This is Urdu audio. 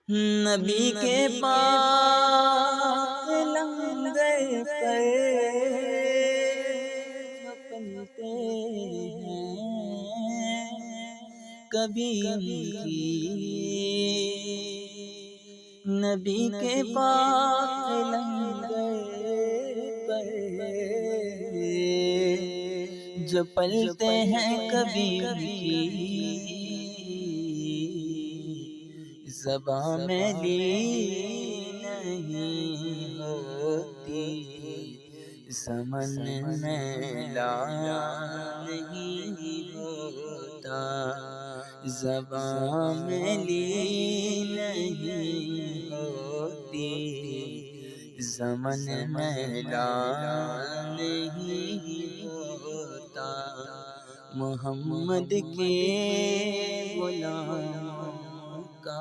نبی کے پاک لنگر پر پلتے ہیں کبھی ان کی، نبی کے پاک لنگر پر جو پلتے ہیں کبھی ان کی زباں میلی نہیں ہوتی، سمن میلا نہیں ہوتا، زباں میلی نہیں ہوتی، زمن میلا نہیں ہوتا، محمد کے غلاموں کا